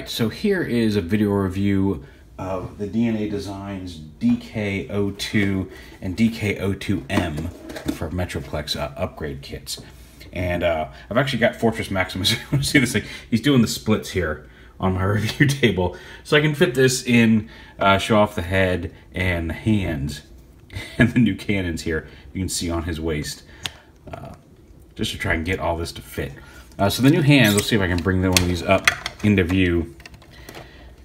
Alright, so here is a video review of the DNA Designs DK-02 and DK-02M for Metroplex upgrade kits. And I've actually got Fortress Maximus. You want to see this thing? He's doing the splits here on my review table. So I can fit this in, show off the head and the hands and the new cannons here you can see on his waist. Just to try and get all this to fit. So the new hands, let's see if I can bring one of these up into view.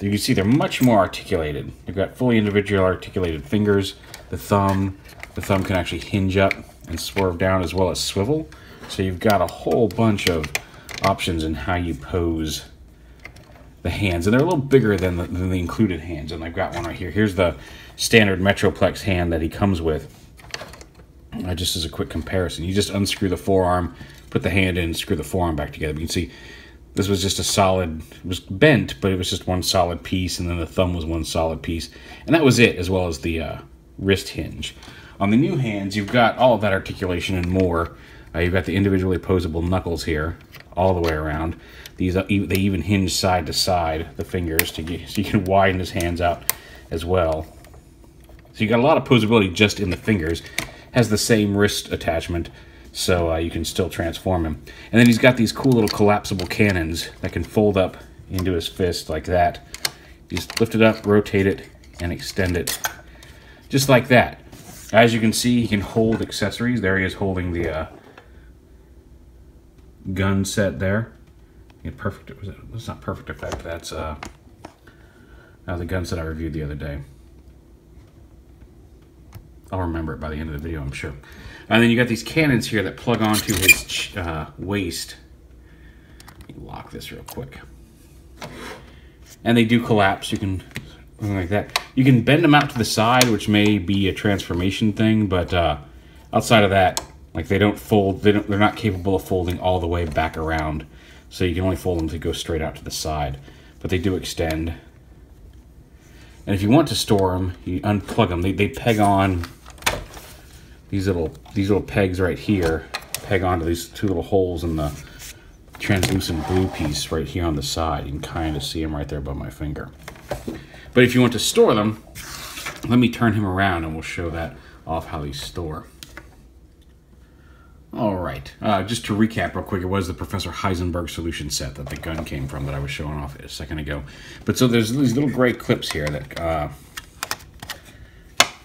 You can see they're much more articulated. They've got fully individual articulated fingers. The thumb can actually hinge up and swerve down as well as swivel. So you've got a whole bunch of options in how you pose the hands. And they're a little bigger than the included hands. And I've got one right here. Here's the standard Metroplex hand that he comes with. Just as a quick comparison, you just unscrew the forearm, put the hand in, screw the forearm back together. You can see this was just a solid, it was bent, but it was just one solid piece, and then the thumb was one solid piece. And that was it, as well as the wrist hinge. On the new hands, you've got all of that articulation and more. You've got the individually posable knuckles here, all the way around. These they even hinge side to side, the fingers, so you can widen his hands out as well. So you got a lot of posability just in the fingers. Has the same wrist attachment, so you can still transform him. And then he's got these cool little collapsible cannons that can fold up into his fist like that. You just lift it up, rotate it, and extend it just like that. As you can see, he can hold accessories. There he is holding the gun set there. Perfect. That's not perfect effect. That's the gun set I reviewed the other day. I'll remember it by the end of the video, I'm sure. And then you got these cannons here that plug onto his waist. Let me lock this real quick. And they do collapse. You can, like that. You can bend them out to the side, which may be a transformation thing, but outside of that, like they don't fold. They're not capable of folding all the way back around. So you can only fold them to go straight out to the side. But they do extend. And if you want to store them, you unplug them. They peg on. These little pegs right here peg onto these two little holes in the translucent blue piece right here on the side. You can kind of see them right there above my finger. But if you want to store them, let me turn him around and we'll show that off how these store. All right, just to recap real quick, it was the Professor Heisenberg solution set that the gun came from that I was showing off a second ago. But so there's these little gray clips here that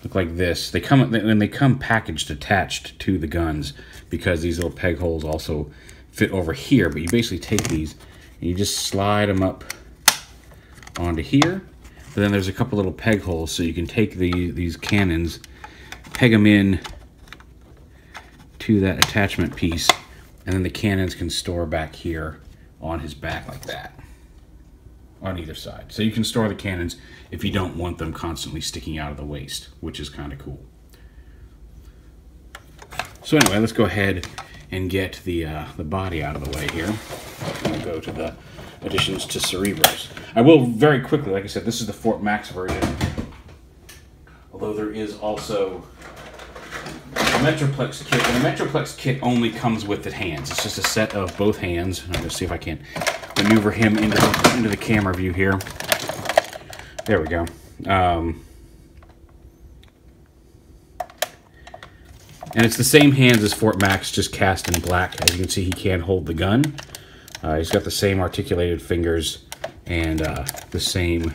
look like this. They come packaged attached to the guns because these little peg holes also fit over here. But you basically take these and you just slide them up onto here. But then there's a couple little peg holes, so you can take these cannons, peg them in to that attachment piece, and then the cannons can store back here on his back like that on either side. So you can store the cannons if you don't want them constantly sticking out of the waist, which is kind of cool. So anyway, let's go ahead and get the body out of the way here. We'll go to the additions to Cerebros. I will very quickly, like I said, this is the Fort Max version, although there is also Metroplex kit, and the Metroplex kit only comes with the hands. It's just a set of both hands. I'm going to see if I can maneuver him into the camera view here. There we go. And it's the same hands as Fort Max, just cast in black. As you can see, he can hold the gun. He's got the same articulated fingers and the same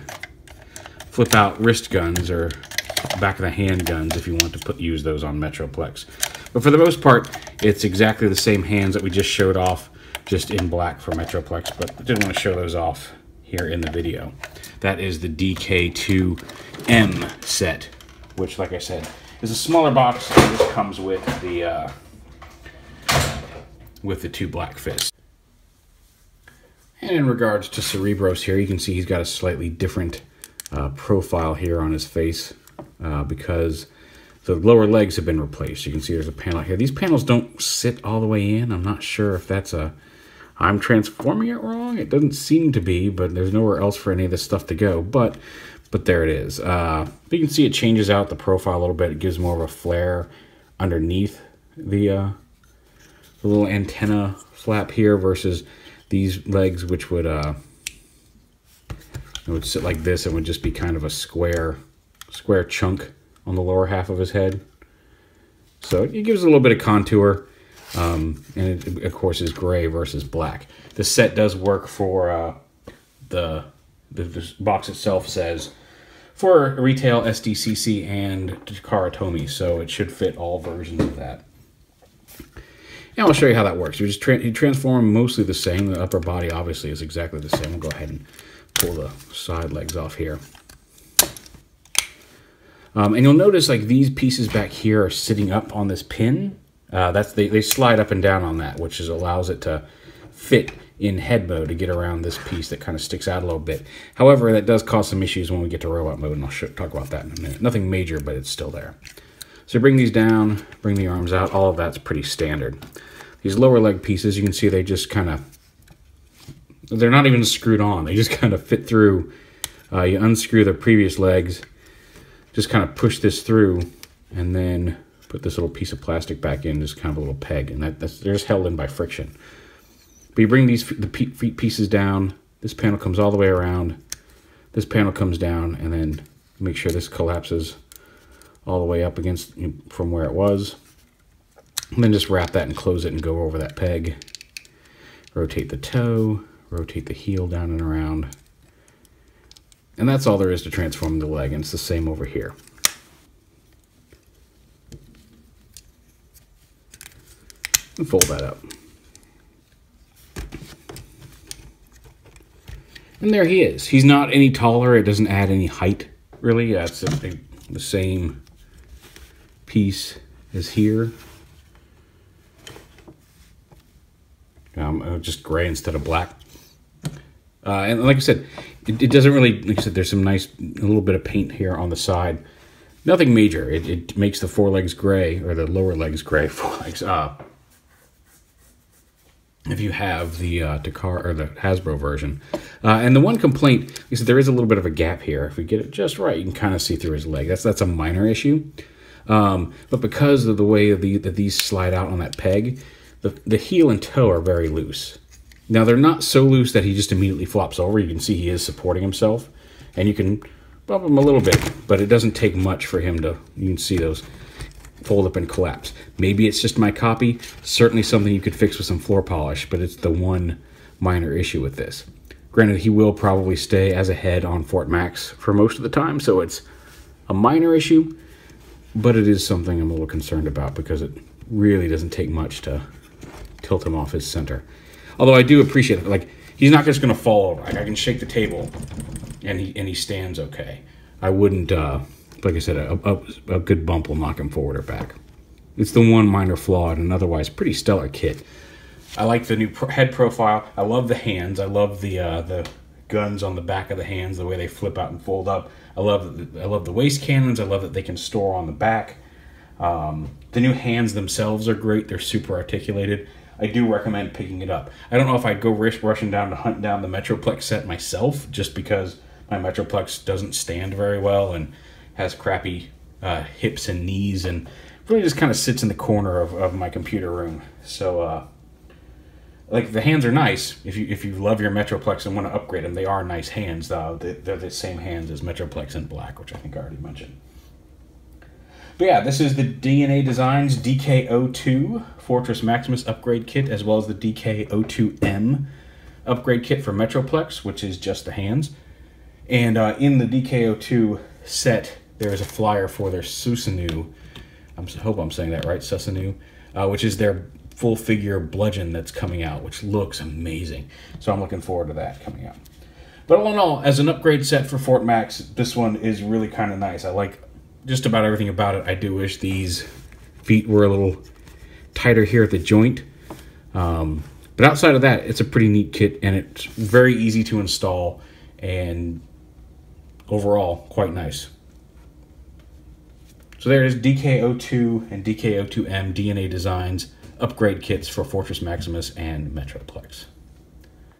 flip-out wrist guns, or back of the hand guns if you want to use those on Metroplex. But for the most part, it's exactly the same hands that we just showed off, just in black for Metroplex, but I didn't want to show those off here in the video. That is the DK-02M set, which, like I said, is a smaller box and just comes with the two black fists. And in regards to Cerebros here, you can see he's got a slightly different profile here on his face. Because the lower legs have been replaced. You can see there's a panel here. These panels don't sit all the way in. I'm not sure if that's I'm transforming it wrong. It doesn't seem to be, but there's nowhere else for any of this stuff to go. But there it is. You can see it changes out the profile a little bit. It gives more of a flare underneath the little antenna flap here versus these legs, which would It would sit like this and would just be kind of a square chunk on the lower half of his head. So it gives a little bit of contour, and it, of course, is gray versus black. The set does work for the box itself says for retail SDCC and Takara Tomy, so it should fit all versions of that. And I'll show you how that works. You transform mostly the same. The upper body obviously is exactly the same. We'll go ahead and pull the side legs off here. And you'll notice like these pieces back here are sitting up on this pin. They slide up and down on that, which allows it to fit in head mode to get around this piece that kind of sticks out a little bit. However, that does cause some issues when we get to robot mode, and I'll talk about that in a minute. Nothing major, but it's still there. So bring these down, bring the arms out. All of that's pretty standard. These lower leg pieces, you can see they just kind of, they're not even screwed on. They just kind of fit through. You unscrew the previous legs, just kind of push this through, and then put this little piece of plastic back in, just kind of a little peg, and they're just held in by friction. But you bring the feet pieces down, this panel comes all the way around, this panel comes down, and then make sure this collapses all the way up against from where it was. And then just wrap that and close it and go over that peg. Rotate the toe, rotate the heel down and around. And that's all there is to transform the leg, and it's the same over here. And fold that up. And there he is. He's not any taller. It doesn't add any height, really. It's the same piece as here. Just gray instead of black. And like I said, it doesn't really, like I said, there's some nice, a little bit of paint here on the side. Nothing major. It makes the forelegs gray, or the lower legs gray, forelegs. If you have the Takara or the Hasbro version. And the one complaint is that there is a little bit of a gap here. If we get it just right, you can kind of see through his leg. That's a minor issue. But because of the way that these slide out on that peg, the heel and toe are very loose. Now, they're not so loose that he just immediately flops over. You can see he is supporting himself. And you can bump him a little bit, but it doesn't take much for him to, you can see those fold up and collapse. Maybe it's just my copy. Certainly something you could fix with some floor polish, but it's the one minor issue with this. Granted, he will probably stay as a head on Fort Max for most of the time, so it's a minor issue, but it is something I'm a little concerned about because it really doesn't take much to tilt him off his center. Although I do appreciate it. Like, he's not just going to fall over. Like, I can shake the table and he stands okay. I wouldn't, like I said, a good bump will knock him forward or back. It's the one minor flaw in an otherwise pretty stellar kit. I like the new head profile. I love the hands. I love the guns on the back of the hands, the way they flip out and fold up. I love the waist cannons. I love that they can store on the back. The new hands themselves are great. They're super articulated. I do recommend picking it up. I don't know if I'd go rushing down to hunt down the Metroplex set myself, just because my Metroplex doesn't stand very well and has crappy hips and knees, and really just kind of sits in the corner of my computer room. So, like, the hands are nice. If you love your Metroplex and want to upgrade them, they are nice hands. They're the same hands as Metroplex in black, which I think I already mentioned. But yeah, this is the DNA Designs DK-02 Fortress Maximus upgrade kit, as well as the DK-02M upgrade kit for Metroplex, which is just the hands. And in the DK-02 set, there is a flyer for their Susanoo. I hope I'm saying that right, Susanoo, which is their full figure bludgeon that's coming out, which looks amazing. So I'm looking forward to that coming out. But all in all, as an upgrade set for Fort Max, this one is really kind of nice. I like just about everything about it. I do wish these feet were a little tighter here at the joint. But outside of that, it's a pretty neat kit, and it's very easy to install, and overall, quite nice. So there is DK-02 and DK-02M DNA Designs upgrade kits for Fortress Maximus and Metroplex.